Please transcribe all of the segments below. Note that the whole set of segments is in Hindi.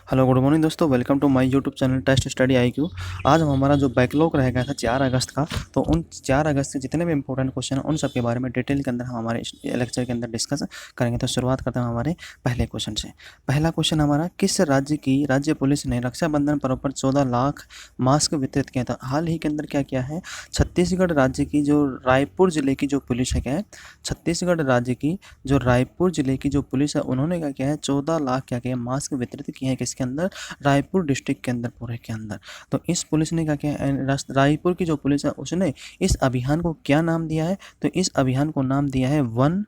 हेलो गुड मॉर्निंग दोस्तों, welcome to my YouTube channel test study IQ। आज हमारा जो बैकलॉग रह गया था 4 अगस्त का, तो उन 4 अगस्त से जितने भी इंपॉर्टेंट क्वेश्चन हैं उन सब के बारे में डिटेल के अंदर हम हमारे लेक्चर के अंदर डिस्कस करेंगे। तो शुरुआत करते हैं हमारे पहले क्वेश्चन से। पहला क्वेश्चन हमारा, किस राज्य की राज्य पुलिस ने रक्षाबंधन पर्व पर 14 लाख मास्क वितरित किया था? हाल ही के अंदर क्या किया है, छत्तीसगढ़ राज्य की जो रायपुर जिले की जो पुलिस है, क्या है, छत्तीसगढ़ राज्य की जो रायपुर जिले की जो पुलिस है, उन्होंने क्या किया है, 14 लाख क्या किया, मास्क वितरित किए हैं। किसके अंदर? रायपुर डिस्ट्रिक्ट के अंदर, पूरे के अंदर। तो इस पुलिस ने क्या किया है, रायपुर की जो पुलिस है उसने इस अभियान को क्या नाम दिया है? तो इस अभियान को नाम दिया है वन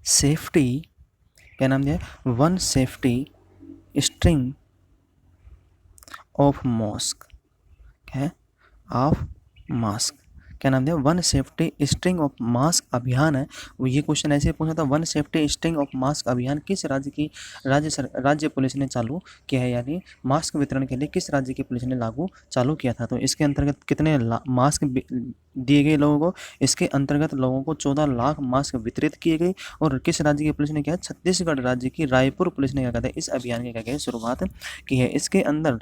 सेफ्टी, क्या नाम दिया है? One safety string of mask, क्या है, ऑफ मास्क। क्या नाम दिया? One safety string of mask अभियान है। वो ये क्वेश्चन ऐसे पूछा था, one safety string of mask अभियान किस राज्य की राज्य पुलिस ने चालू किया है, यानी मास्क वितरण के लिए किस राज्य की पुलिस ने चालू किया था? तो इसके अंतर्गत कितने मास्क दिए गए लोगों को? इसके अंतर्गत लोगों को 14 लाख मास्क वितरित किए गए। और किस राज्य की पुलिस ने किया? छत्तीसगढ़ राज्य की रायपुर पुलिस ने क्या कहते हैं, इस अभियान की क्या किया, शुरुआत की है। इसके अंदर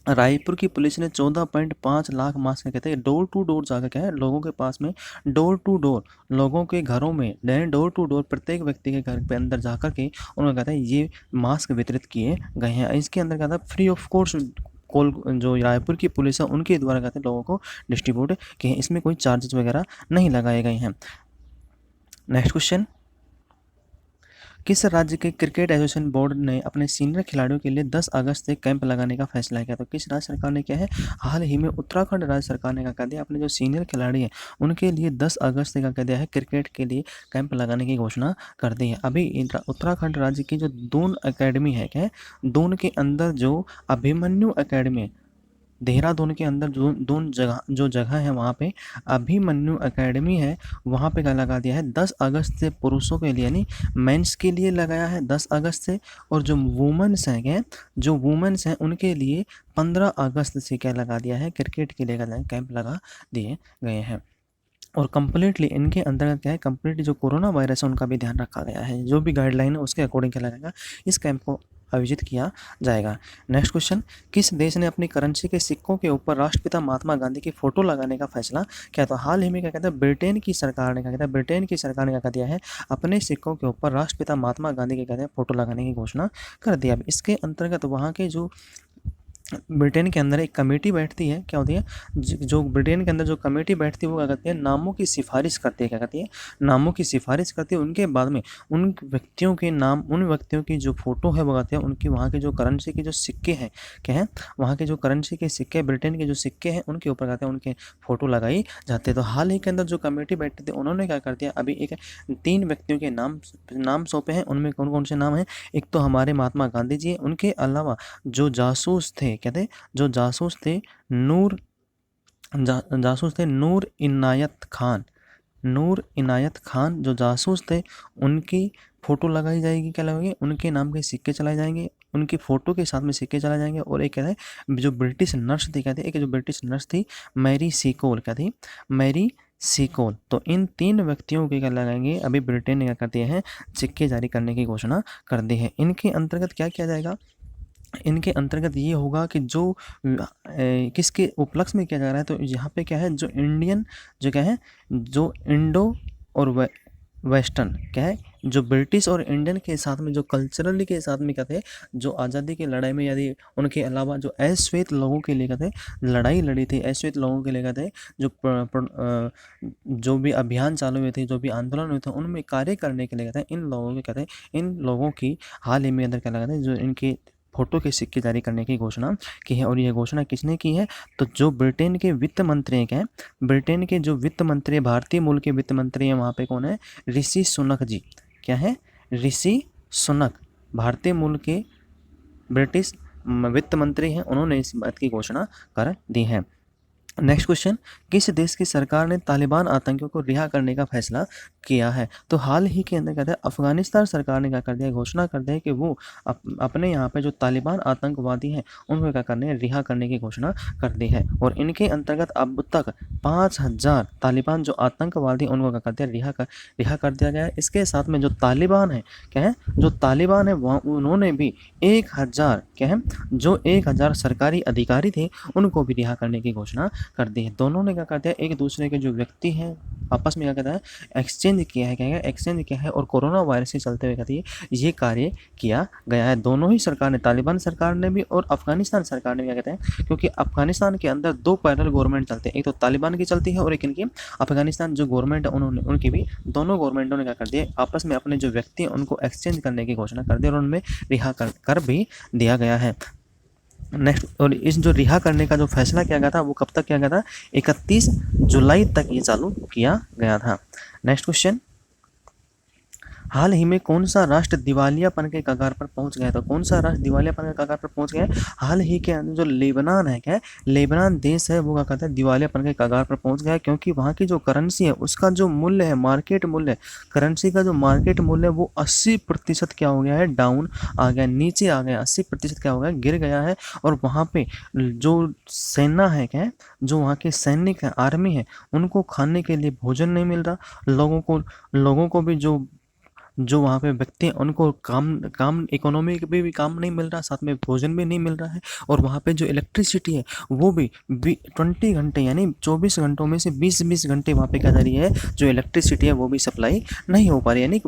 रायपुर की पुलिस ने 14.5 लाख मास्क कहते हैं डोर टू डोर जाकर, क्या है, लोगों के पास में, डोर टू डोर, लोगों के घरों में, डोर टू डोर, प्रत्येक व्यक्ति के घर पे अंदर जाकर के उन्होंने कहता है ये मास्क वितरित किए गए हैं। इसके अंदर कहता है फ्री ऑफ कोर्स कॉल, जो रायपुर की पुलिस है उनके द्वारा कहते हैं लोगों को डिस्ट्रीब्यूट किए हैं। इसमें कोई चार्जेस वगैरह नहीं लगाए गए हैं। नेक्स्ट क्वेश्चन, किस राज्य के क्रिकेट एसोसिएशन बोर्ड ने अपने सीनियर खिलाड़ियों के लिए 10 अगस्त से कैंप लगाने का फैसला किया? तो किस राज्य सरकार ने किया है? हाल ही में उत्तराखंड राज्य सरकार ने क्या कर दिया, अपने जो सीनियर खिलाड़ी हैं उनके लिए 10 अगस्त से क्या कर दिया है, क्रिकेट के लिए कैंप लगाने की घोषणा कर दी है। अभी उत्तराखंड राज्य की जो दून अकेडमी है, क्या है, दून के अंदर जो अभिमन्यु अकेडमी, देहरादून के अंदर जो जगह है वहाँ पे अभिमन्यु एकेडमी है, वहाँ पे क्या लगा दिया है, 10 अगस्त से पुरुषों के लिए, यानी मेंस के लिए लगाया है 10 अगस्त से। और जो वुमेन्स हैं, जो वुमेन्स हैं उनके लिए 15 अगस्त से क्या लगा दिया है, क्रिकेट के लिए कैंप लगा दिए गए हैं। और कम्प्लीटली इनके अंतर्गत क्या है, कम्प्लीटली जो कोरोना वायरस है उनका भी ध्यान रखा गया है। जो भी गाइडलाइन है उसके अकॉर्डिंग क्या लगेगा, इस कैंप को आयोजित किया जाएगा। नेक्स्ट क्वेश्चन, किस देश ने अपनी करेंसी के सिक्कों के ऊपर राष्ट्रपिता महात्मा गांधी की फोटो लगाने का फैसला किया? तो हाल ही में क्या कहता है, ब्रिटेन की सरकार ने, क्या कहता है, ब्रिटेन की सरकार ने क्या कर दिया है, अपने सिक्कों के ऊपर राष्ट्रपिता महात्मा गांधी के, कहते हैं, फोटो लगाने की घोषणा कर दिया। अब इसके अंतर्गत वहाँ के जो ब्रिटेन के अंदर एक कमेटी बैठती है, क्या होती है, जो ब्रिटेन के अंदर जो कमेटी बैठती है वो क्या करती है, नामों की सिफारिश करती है। क्या करती है? नामों की सिफारिश करती है। उनके बाद में उन व्यक्तियों के नाम, उन व्यक्तियों की जो फोटो है वो कहते हैं, उनकी वहाँ के जो करेंसी के जो सिक्के हैं, क्या है, वहाँ के जो करेंसी के सिक्के, ब्रिटेन के जो सिक्के हैं उनके ऊपर कहते हैं उनके फोटो लगाई जाती है। तो हाल ही के अंदर जो कमेटी बैठी थी उन्होंने क्या कर दिया, अभी एक 3 व्यक्तियों के नाम सौंपे हैं। उनमें कौन कौन से नाम हैं? एक तो हमारे महात्मा गांधी जी, उनके अलावा जो जासूस थे, कहते, जो जासूस थे नूर जासूस थे नूर इनायत खान, नूर इनायत खान जो जासूस थे, उनकी फ़ोटो लगाई जाएगी। क्या लगेगी? उनके नाम के सिक्के चलाए जाएंगे, उनकी फ़ोटो के साथ में सिक्के चलाए जाएंगे। और एक कहते हैं जो ब्रिटिश नर्स थी, कहते हैं एक जो ब्रिटिश नर्स थी मैरी सीकोल, क्या थी, मैरी सीकोल। तो इन 3 व्यक्तियों के क्या लगाएंगे, अभी ब्रिटेन ने क्या कर दिया है, सिक्के जारी करने की घोषणा कर दी है। इनके अंतर्गत क्या किया जाएगा, इनके अंतर्गत ये होगा कि जो किसके उपलक्ष्य में किया जा रहा है, तो यहाँ पे क्या है, जो इंडियन, जो क्या है, जो इंडो और वेस्टर्न, क्या है, जो ब्रिटिश और इंडियन के साथ में, जो कल्चरली के साथ में क्या थे, जो आज़ादी की लड़ाई में, यदि उनके अलावा जो अश्वेत लोगों के लिए कहते हैं लड़ाई लड़ी थी, अश्वेत लोगों के लिए कहते हैं जो भी अभियान चालू हुए थे, जो भी आंदोलन हुए थे, उनमें कार्य करने के लिए कहते हैं इन लोगों के, कहते हैं इन लोगों की हाल ही में अंदर क्या लगाते हैं, जो इनके फोटो के सिक्के जारी करने की घोषणा की है। और यह घोषणा किसने की है? तो जो ब्रिटेन के वित्त मंत्री हैं, क्या है, ब्रिटेन के जो वित्त मंत्री, भारतीय मूल के वित्त मंत्री हैं, वहाँ पे कौन है, ऋषि सुनक जी। क्या है? ऋषि सुनक, भारतीय मूल के ब्रिटिश वित्त मंत्री हैं, उन्होंने इस बात की घोषणा कर दी है। नेक्स्ट क्वेश्चन, किस देश की सरकार ने तालिबान आतंकियों को रिहा करने का फैसला किया है। तो हाल ही के अंदर कहते हैं अफगानिस्तान सरकार ने क्या कर दिया, घोषणा कर दिया कि वो अपने यहाँ पे जो तालिबान आतंकवादी हैं उनको क्या करने, रिहा करने की घोषणा कर दी है। और इनके अंतर्गत अब तक 5000 तालिबान जो आतंकवादी उनको क्या कर दिया, रिहा कर दिया गया है। इसके साथ में जो तालिबान है क्या है, जो तालिबान है वहाँ उन्होंने भी 1000 क्या है, जो 1000 सरकारी अधिकारी थे उनको भी रिहा करने की घोषणा कर दी है। दोनों ने क्या कर दिया, एक दूसरे के जो व्यक्ति हैं आपस में क्या कहता है, एक्सचेंज किया है, क्या है, एक्सचेंज किया है। और कोरोना वायरस के चलते हुए कहती है ये कार्य किया गया है। दोनों ही सरकार ने, तालिबान सरकार ने भी और अफगानिस्तान सरकार ने, क्या कहते हैं, क्योंकि अफगानिस्तान के अंदर 2 पैरेलल गवर्नमेंट चलते हैं, एक तो तालिबान की चलती है और एक इनकी अफगानिस्तान जो गवर्नमेंट है उन्होंने, उनकी भी, दोनों गवर्नमेंटों ने क्या कर दिया, आपस में अपने जो व्यक्ति हैं उनको एक्सचेंज करने की घोषणा कर दी और उनमें रिहा कर भी दिया गया है। नेक्स्ट, और इस जो रिहा करने का जो फैसला किया गया था वो कब तक किया गया था, 31 जुलाई तक ये चालू किया गया था। नेक्स्ट क्वेश्चन, हाल ही में कौन सा राष्ट्र दिवालियापन के कगार पर पहुंच गया? तो कौन सा राष्ट्र दिवालियापन के कगार पर पहुंच गया? हाल ही के अंदर जो लेबनान है, क्या है, लेबनान देश है, वो क्या कहता है, दिवालियापन के कगार पर पहुंच गया, क्योंकि वहाँ की जो करेंसी है उसका जो मूल्य है, मार्केट मूल्य, करेंसी का जो मार्केट मूल्य वो 80% क्या हो गया है, डाउन आ गया, नीचे आ गया, 80% क्या हो गया, गिर गया है। और वहाँ पे जो सेना है, क्या है, जो वहाँ के सैनिक है, आर्मी है, उनको खाने के लिए भोजन नहीं मिल रहा, लोगों को भी जो वहाँ पे व्यक्ति हैं उनको काम इकोनॉमी पे भी काम नहीं मिल रहा, साथ में भोजन भी नहीं मिल रहा है। और वहाँ पे जो इलेक्ट्रिसिटी है वो भी 20 घंटे यानी 24 घंटों में से 20 घंटे वहाँ पे क्या जा रही है, जो इलेक्ट्रिसिटी है वो भी सप्लाई नहीं हो पा रही है, यानी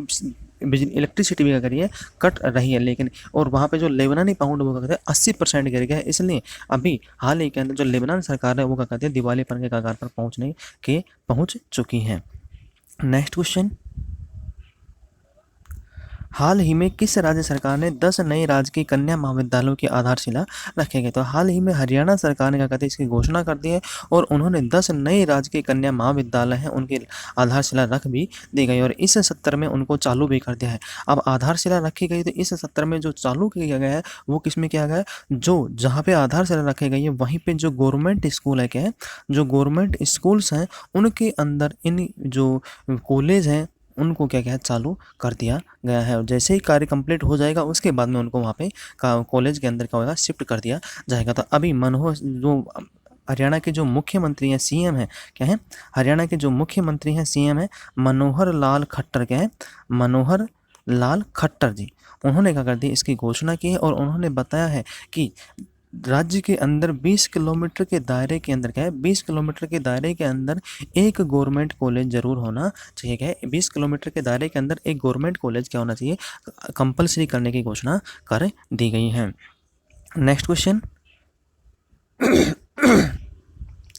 बिजली, इलेक्ट्रिसिटी भी क्या कर रही है, कट रही है। लेकिन और वहाँ पे जो लेबनानी पाउंड वो क्या कहते हैं 80% गिर गया है। इसलिए अभी हाल ही के अंदर जो लेबनान सरकार है वो क्या कहते हैं, दिवालियापन के कगार पर पहुँच चुकी है। नेक्स्ट क्वेश्चन, हाल ही में किस राज्य सरकार ने 10 नए राजकीय कन्या महाविद्यालयों की आधारशिला रखे गए? तो हाल ही में हरियाणा सरकार ने क्या कहते हैं, इसकी घोषणा कर दी है और उन्होंने 10 नए राजकीय कन्या महाविद्यालय हैं उनकी आधारशिला रख भी दी गई और इस सत्र में उनको चालू भी कर दिया है। अब आधारशिला रखी गई तो इस सत्र में जो चालू किया गया है वो किस में किया गया है, जो जहाँ पे आधारशिला रखी गई है वहीं पे जो गवर्नमेंट स्कूल है, क्या है, जो गवर्नमेंट स्कूल्स हैं उनके अंदर इन जो कॉलेज हैं उनको क्या क्या चालू कर दिया गया है। और जैसे ही कार्य कंप्लीट हो जाएगा उसके बाद में उनको वहाँ पे कॉलेज के अंदर क्या होगा, शिफ्ट कर दिया जाएगा। तो अभी मनोहर जो हरियाणा के जो मुख्यमंत्री हैं, सीएम हैं, क्या है, हरियाणा के जो मुख्यमंत्री हैं, सीएम हैं मनोहर लाल खट्टर, क्या है, मनोहर लाल खट्टर जी, उन्होंने क्या कर दी, इसकी घोषणा की है और उन्होंने बताया है कि राज्य के अंदर 20 किलोमीटर के दायरे के अंदर, क्या है, 20 किलोमीटर के दायरे के अंदर एक गवर्नमेंट कॉलेज जरूर होना चाहिए, क्या है, 20 किलोमीटर के दायरे के अंदर एक गवर्नमेंट कॉलेज क्या होना चाहिए, कंपलसरी करने की घोषणा कर दी गई है। Next question,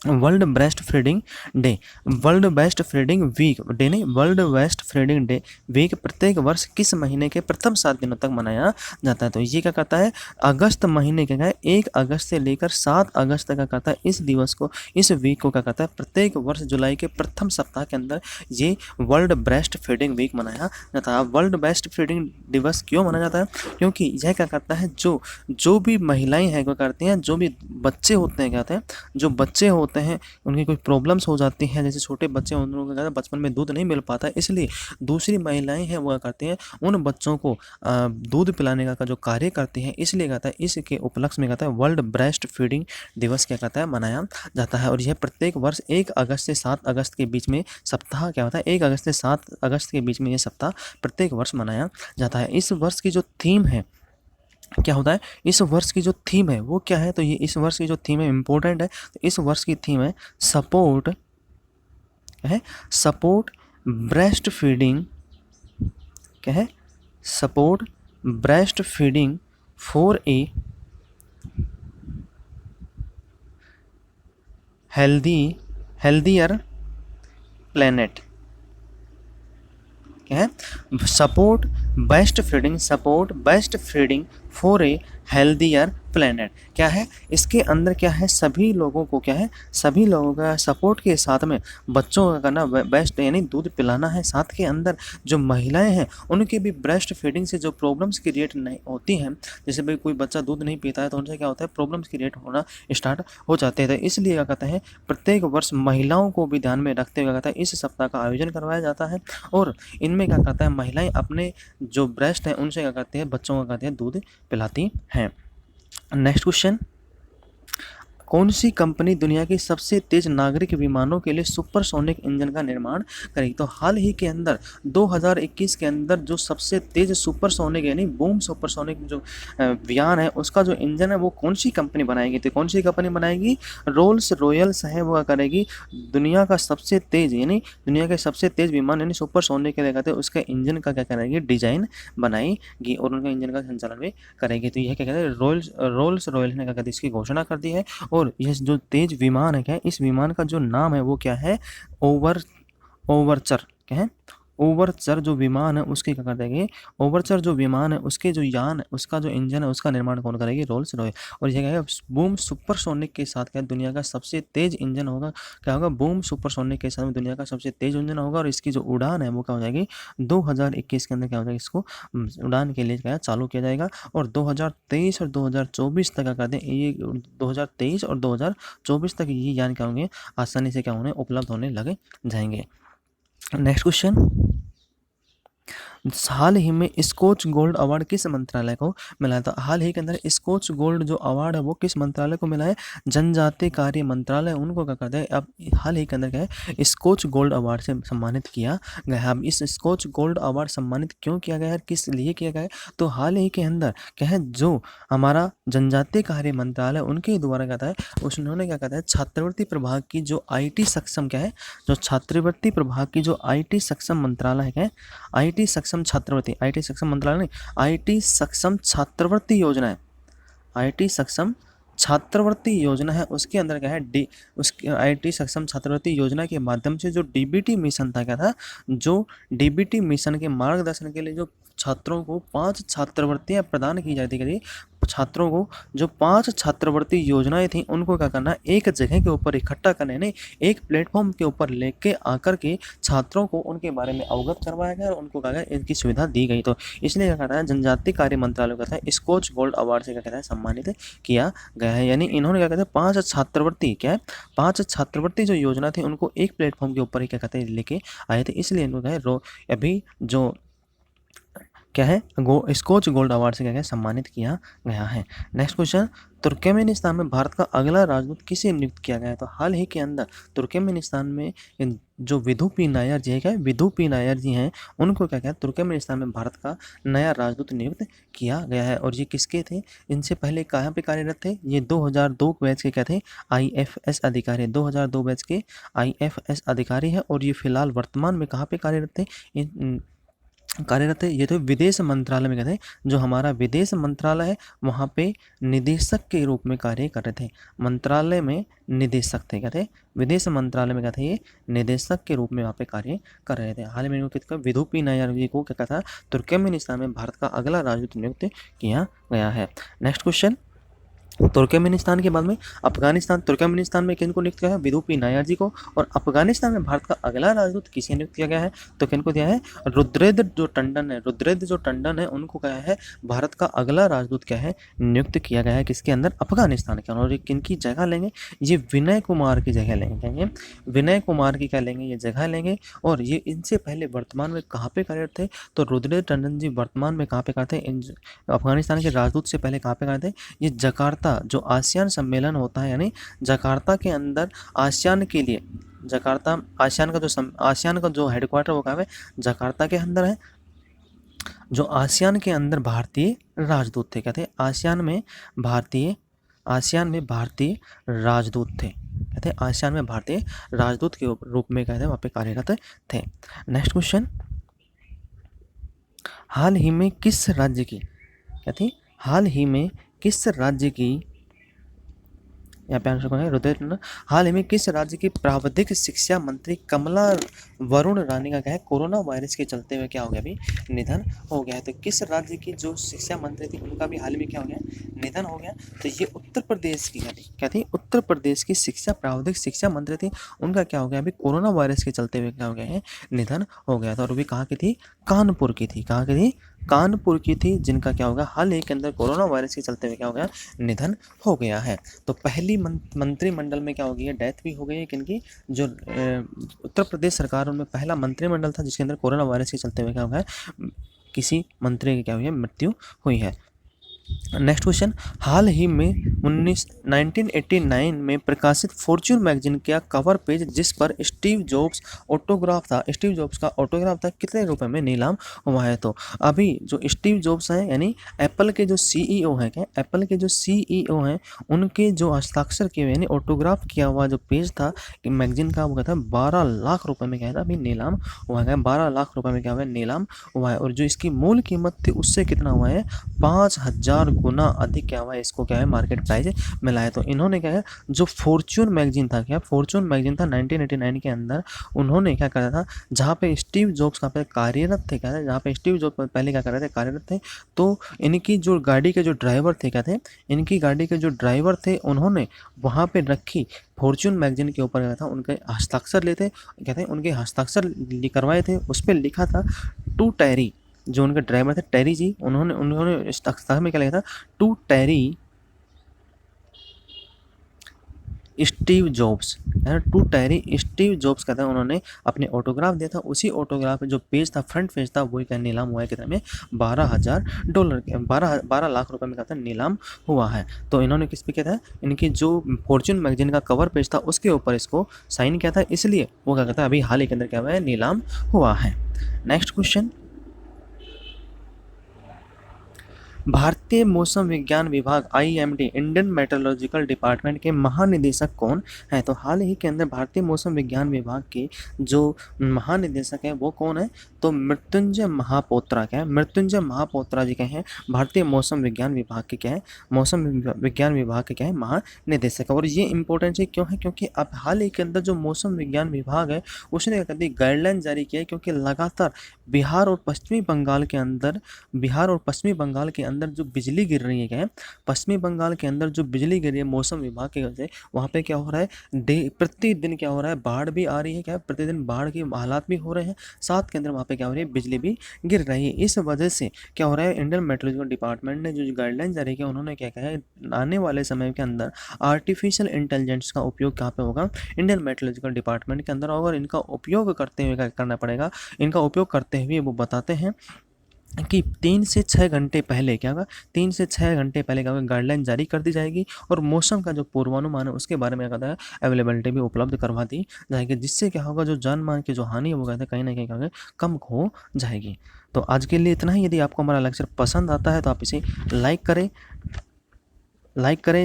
world best feeding day, world best feeding week day नहीं, world best feeding day week प्रत्येक वर्ष किस महीने के प्रथम 7 दिनों तक मनाया जाता है? तो ये क्या कहता है, अगस्त महीने का, 1 अगस्त से लेकर 7 अगस्त तक का कहता है इस दिवस को, इस वीक को क्या कहता है, प्रत्येक वर्ष जुलाई के प्रथम सप्ताह के अंदर ये वर्ल्ड बेस्ट फीडिंग वीक मनाया जाता है। वर्ल्ड बेस्ट फीडिंग दिवस क्यों मनाया जाता है, क्योंकि यह क्या कहता है, जो भी महिलाएं हैं क्या करती हैं, जो भी बच्चे होते हैं, कहते हैं जो बच्चे होते हैं उनकी कोई प्रॉब्लम्स हो जाती हैं, जैसे छोटे बच्चे उन लोगों को बचपन में दूध नहीं मिल पाता, इसलिए दूसरी महिलाएं हैं वो क्या करती हैं, उन बच्चों को दूध पिलाने का जो कार्य करती हैं, इसलिए कहता है इसके उपलक्ष्य में कहता है वर्ल्ड ब्रेस्ट फीडिंग दिवस क्या कहता है, मनाया जाता है। और यह प्रत्येक वर्ष 1 अगस्त से 7 अगस्त के बीच में सप्ताह क्या होता है, 1 अगस्त से 7 अगस्त के बीच में यह सप्ताह प्रत्येक वर्ष मनाया जाता है। इस वर्ष की जो थीम है, क्या होता है, इस वर्ष की जो थीम है वो क्या है, तो ये इस वर्ष की जो थीम है इम्पोर्टेंट है। तो इस वर्ष की थीम है सपोर्ट, है सपोर्ट ब्रेस्ट फीडिंग, क्या है, support breast feeding for a healthier planet, क्या है, support best feeding support best feeding for a healthier planet. क्या है इसके अंदर, क्या है सभी लोगों को, क्या है सभी लोगों का सपोर्ट के साथ में बच्चों का करना बेस्ट यानी दूध पिलाना है। साथ के अंदर जो महिलाएं हैं उनके भी ब्रेस्ट फीडिंग से जो प्रॉब्लम्स क्रिएट नहीं होती हैं, जैसे भाई कोई बच्चा दूध नहीं पीता है तो उनसे क्या होता है प्रॉब्लम्स क्रिएट होना स्टार्ट हो जाते हैं। तो इसलिए क्या कहते हैं प्रत्येक वर्ष महिलाओं को भी ध्यान में रखते हुए क्या कहता है इस सप्ताह का आयोजन करवाया जाता है। और इनमें क्या कहता है महिलाएं अपने जो ब्रेस्ट हैं उनसे क्या करते हैं बच्चों का कहते हैं दूध पिलाती हैं। नेक्स्ट क्वेश्चन, कौन सी कंपनी दुनिया की सबसे तेज नागरिक विमानों के लिए सुपरसोनिक इंजन का निर्माण करेगी? तो हाल ही के अंदर 2021 के अंदर जो सबसे तेज सुपरसोनिक यानी बूम सुपरसोनिक जो विमान है उसका जो इंजन है वो कौन सी कंपनी बनाएगी? तो कौन सी कंपनी बनाएगी? रोल्स रॉयल्स है वो करेगी दुनिया का सबसे तेज यानी दुनिया के सबसे तेज विमान यानी सुपरसोनिक के कहते हैं उसका इंजन का क्या करेगी डिजाइन बनाएगी और उनका इंजन का संचालन भी करेगी। तो यह क्या कहते हैं रोल्स रॉयल्स ने क्या कहते हैं इसकी घोषणा कर दी है। और यह जो तेज विमान है क्या इस विमान का जो नाम है वो क्या है ओवरचर। क्या है ओवरचर जो विमान है उसके क्या कर देंगे ओवरचर जो विमान है उसके जो यान है उसका जो इंजन है उसका निर्माण कौन करेगी? Rolls Royce. और यह क्या है बूम सुपरसोनिक के साथ क्या दुनिया का सबसे तेज इंजन होगा? क्या होगा बूम सुपरसोनिक के साथ में दुनिया का सबसे तेज इंजन होगा। और इसकी जो उड़ान है वो क्या हो जाएगी 2021 के अंदर क्या हो जाएगी इसको उड़ान के लिए क्या चालू किया जाएगा। और 2023 और 2024 तक क्या कहते हैं ये 2023 और 2024 तक ये यान क्या होंगे आसानी से क्या होने उपलब्ध होने लगे जाएंगे। नेक्स्ट क्वेश्चन, हाल ही में स्कोच गोल्ड अवार्ड किस मंत्रालय को मिला था? हाल ही के अंदर स्कोच गोल्ड जो अवार्ड है वो किस मंत्रालय को मिला है? जनजातीय कार्य मंत्रालय उनको क्या कहते हैं। अब हाल ही के अंदर क्या है स्कोच गोल्ड अवार्ड से सम्मानित किया गया है। अब इस स्कोच गोल्ड अवार्ड सम्मानित क्यों किया गया है, किस लिए किया गया है? तो हाल ही के अंदर क्या है जो हमारा जनजातीय कार्य मंत्रालय उनके द्वारा कहता है उन्होंने क्या कहता है छात्रवृत्ति प्रभाग की जो IT सक्षम क्या है जो छात्रवृत्ति प्रभाग की जो IT सक्षम मंत्रालय है क्या है IT सक्षम छात्रवृत्ति IT सक्षम मंत्रालय नहीं IT सक्षम छात्रवृत्ति योजना है। IT सक्षम छात्रवृत्ति योजना है उसके अंदर क्या है उसके IT सक्षम छात्रवृत्ति योजना के माध्यम से जो DBT मिशन था क्या था जो DBT मिशन के मार्गदर्शन के लिए जो छात्रों को 5 छात्रवृत्तियां प्रदान की जाती थी। छात्रों को जो 5 छात्रवृत्ति योजनाएं थी उनको क्या करना एक जगह के ऊपर इकट्ठा करने नहीं एक प्लेटफॉर्म के ऊपर लेके आकर के छात्रों को उनके बारे में अवगत करवाया गया और उनको क्या इनकी सुविधा दी गई। तो इसलिए क्या कहता है जनजातीय कार्य मंत्रालय कहता है स्कोच गोल्ड अवार्ड से क्या कहता है सम्मानित किया गया है। यानी इन्होंने क्या कहते हैं 5 छात्रवृत्ति क्या है 5 छात्रवृत्ति जो योजना थी उनको एक प्लेटफॉर्म के ऊपर ही क्या कहते हैं लेके आए थे। इसलिए इनको क्या है अभी जो क्या है स्कोच गोल्ड अवार्ड से क्या है सम्मानित किया गया है। नेक्स्ट क्वेश्चन, तुर्कमेनिस्तान में भारत का अगला राजदूत किसे नियुक्त किया गया है? तो हाल ही के अंदर तुर्कमेनिस्तान में जो विधु पी नायर जी है क्या विधु पी नायर जी हैं उनको क्या क्या तुर्कमेनिस्तान में भारत का नया राजदूत नियुक्त किया गया है। और ये किसके थे? इनसे पहले कहाँ पे कार्यरत थे? ये 2002 बैच के क्या थे IFS अधिकारी 2002 बैच के IFS अधिकारी है। और ये फिलहाल वर्तमान में कहाँ पे कार्यरत थे कार्यरत है? ये तो विदेश मंत्रालय में कहते हैं जो हमारा विदेश मंत्रालय है वहाँ पे निदेशक के रूप में कार्य कर रहे थे। मंत्रालय में निदेशक थे कहते विदेश मंत्रालय में कहते ये निदेशक के रूप में वहाँ पे कार्य कर रहे थे। हाल में इनको किसका विधु पी नायर जी को क्या था तुर्कमेनिस्तान में भारत का अगला राजदूत नियुक्त किया गया है। नेक्स्ट क्वेश्चन, तुर्कमेनिस्तान के बाद में अफगानिस्तान तुर्कमेनिस्तान में किनको नियुक्त किया है? विधु पी नायर जी को। और अफगानिस्तान में भारत का अगला राजदूत किसे नियुक्त किया गया है? तो किनको दिया है रुद्रेंद्र जो टंडन है उनको क्या है भारत का अगला राजदूत क्या है नियुक्त किया गया है किसके अंदर अफगानिस्तान के। और किनकी जगह लेंगे? ये विनय कुमार की जगह लेंगे विनय कुमार की क्या लेंगे ये जगह लेंगे। और ये इनसे पहले वर्तमान में कहाँ पे कार्यरत थे? तो रुद्रेंद्र टंडन जी वर्तमान में कहाँ पे करते हैं अफगानिस्तान के राजदूत से पहले कहाँ पे करते हैं ये जकार्ता जो आसियान सम्मेलन होता है यानी जकार्ता के अंदर आसियान के लिए जकार्ता आसियान का जो हेडक्वार्टर वो कहाँ है जकार्ता के अंदर है। जो आसियान के अंदर भारतीय राजदूत थे कहते आसियान में भारतीय राजदूत थे कहते आसियान में भारतीय राजदूत के रूप में कहते वहाँ पे कार्यरत थे। नेक्स्ट क्वेश्चन, हाल ही में किस राज्य की यहाँ पे आंसर कौन है, रुद्र। हाल ही में किस राज्य की प्राविधिक शिक्षा मंत्री कमला वरुण रानी का क्या है, कोरोना वायरस के चलते हुए क्या हो गया, अभी निधन हो गया है। तो किस राज्य की जो शिक्षा मंत्री थी उनका भी हाल ही में क्या हो गया, निधन हो गया। तो ये उत्तर प्रदेश की क्या थी, उत्तर प्रदेश की शिक्षा प्राविधिक शिक्षा मंत्री थी, उनका क्या हो गया, अभी कोरोना वायरस के चलते हुए क्या हो गया है, निधन हो गया था। और भी कहाँ की थी, कानपुर की थी। कहाँ की थी, कानपुर की थी, जिनका क्या होगा, हाल ही के अंदर कोरोना वायरस के चलते हुए क्या हो गया, निधन हो गया है। तो पहली मंत्रिमंडल में क्या हो गई है, डेथ भी हो गई है किनकी, जो उत्तर प्रदेश सरकार उनमें पहला मंत्रिमंडल था जिसके अंदर कोरोना वायरस के चलते हुए क्या हो गया, किसी मंत्री की क्या हुई है, मृत्यु हुई है। नेक्स्ट क्वेश्चन, हाल ही में 1989 में प्रकाशित फॉर्च्यून मैगजीन का कवर पेज जिस पर स्टीव जॉब्स ऑटोग्राफ था, स्टीव जॉब्स का ऑटोग्राफ था, कितने रुपए में नीलाम हुआ है। तो अभी जो स्टीव जॉब्स हैं यानी एप्पल के जो सीईओ हैं, क्या एप्पल के जो सीईओ हैं, उनके जो हस्ताक्षर किए हुए यानी ऑटोग्राफ किया हुआ जो पेज था मैगजीन का, वो क्या था, 12 लाख रुपए में क्या था, अभी नीलाम हुआ है। 12 लाख रुपए में क्या हुआ है, नीलाम हुआ है। और जो इसकी मूल कीमत थी उससे कितना हुआ है, 5000 गुना अधिक क्या हुआ है, इसको क्या है, मार्केट प्राइस मिला है। तो इन्होंने क्या है, जो फॉर्च्यून मैगजीन था, क्या फॉर्च्यून मैगजीन था 1989 के अंदर, उन्होंने क्या करा था, जहाँ पे स्टीव जॉब्स का पे कार्यरत थे, क्या थे, जहाँ पे स्टीव जॉब्स पहले क्या कर रहे थे, कार्यरत थे, तो इनकी जो गाड़ी के जो ड्राइवर थे, क्या थे, इनकी गाड़ी के जो ड्राइवर थे, उन्होंने वहाँ पे रखी फॉर्च्यून मैगजीन के ऊपर क्या था, उनके हस्ताक्षर लेते, कहते हैं उनके हस्ताक्षर करवाए थे, उस पर लिखा था टू टैरी, जो उनके ड्राइवर थे टैरी जी, उन्होंने उन्होंने इस हस्ताक्षर में क्या लिखा था, to Terry Steve Jobs, to Terry Steve Jobs कहता है, उन्होंने अपने ऑटोग्राफ दिया था। उसी ऑटोग्राफ जो पेज था, फ्रंट पेज था, वही का नीलाम हुआ है कितने में, $12,000 के, 12 लाख रुपए में कहता है नीलाम हुआ है। तो इन्होंने किस पे किया था, इनकी जो फॉर्च्यून मैगजीन का कवर पेज था उसके ऊपर इसको साइन किया था, इसलिए वो क्या कहता है, अभी हाल ही के अंदर क्या हुआ है, नीलाम हुआ है। नेक्स्ट क्वेश्चन, भारतीय मौसम विज्ञान विभाग आईएमडी इंडियन मेट्रोलॉजिकल डिपार्टमेंट के महानिदेशक कौन है। तो हाल ही के अंदर भारतीय मौसम विज्ञान विभाग के जो महानिदेशक है वो कौन है, तो मृत्युंजय महापोत्रा, क्या है, मृत्युंजय महापोत्रा जी क्या है, भारतीय मौसम विज्ञान विभाग के क्या है, मौसम विज्ञान विभाग के क्या है, महानिदेशक है। और ये इंपॉर्टेंट है क्यों है, क्योंकि अब हाल ही के अंदर जो मौसम विज्ञान विभाग है उसने क्या कर दी, गाइडलाइन जारी किया है, क्योंकि लगातार बिहार और पश्चिमी बंगाल के अंदर, बिहार और पश्चिमी बंगाल के अंदर जो बिजली गिर रही है, क्या है, पश्चिमी बंगाल के अंदर जो बिजली गिर रही है मौसम विभाग की वजह से, वहाँ पे क्या हो रहा है, प्रतिदिन क्या हो रहा है, बाढ़ भी आ रही है, क्या है, प्रतिदिन बाढ़ के हालात भी हो रहे हैं, साथ के अंदर वहाँ पे क्या हो रही है, बिजली भी गिर रही है। इस वजह से क्या हो रहा है, इंडियन मेट्रोलॉजिकल डिपार्टमेंट ने जो गाइडलाइन जारी किया, उन्होंने क्या कहा है, आने वाले समय के अंदर आर्टिफिशियल इंटेलिजेंस का उपयोग कहाँ पे होगा, इंडियन मेट्रोलॉजिकल डिपार्टमेंट के अंदर होगा। और इनका उपयोग करते हुए क्या करना पड़ेगा, इनका उपयोग करते हुए वो बताते हैं कि 3 से 6 घंटे पहले क्या होगा, 3 से 6 घंटे पहले क्या होगा, गाइडलाइन जारी कर दी जाएगी, और मौसम का जो पूर्वानुमान है उसके बारे में क्या कहता है, अवेलेबिलिटी भी उपलब्ध करवा दी जाएगी, जिससे क्या होगा, जो जान मान की जो हानि है वो कहते हैं कहीं ना कहीं क्या होगा, कम हो जाएगी। तो आज के लिए इतना ही। यदि आपको हमारा लेक्चर पसंद आता है तो आप इसे लाइक करें,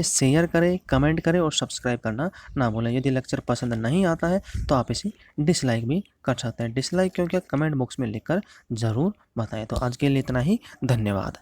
शेयर करें, कमेंट करें और सब्सक्राइब करना ना भूलें। यदि लेक्चर पसंद नहीं आता है तो आप इसे डिसलाइक भी कर सकते हैं। डिसलाइक क्यों, क्या, कमेंट बॉक्स में लिखकर ज़रूर बताएं। तो आज के लिए इतना ही, धन्यवाद।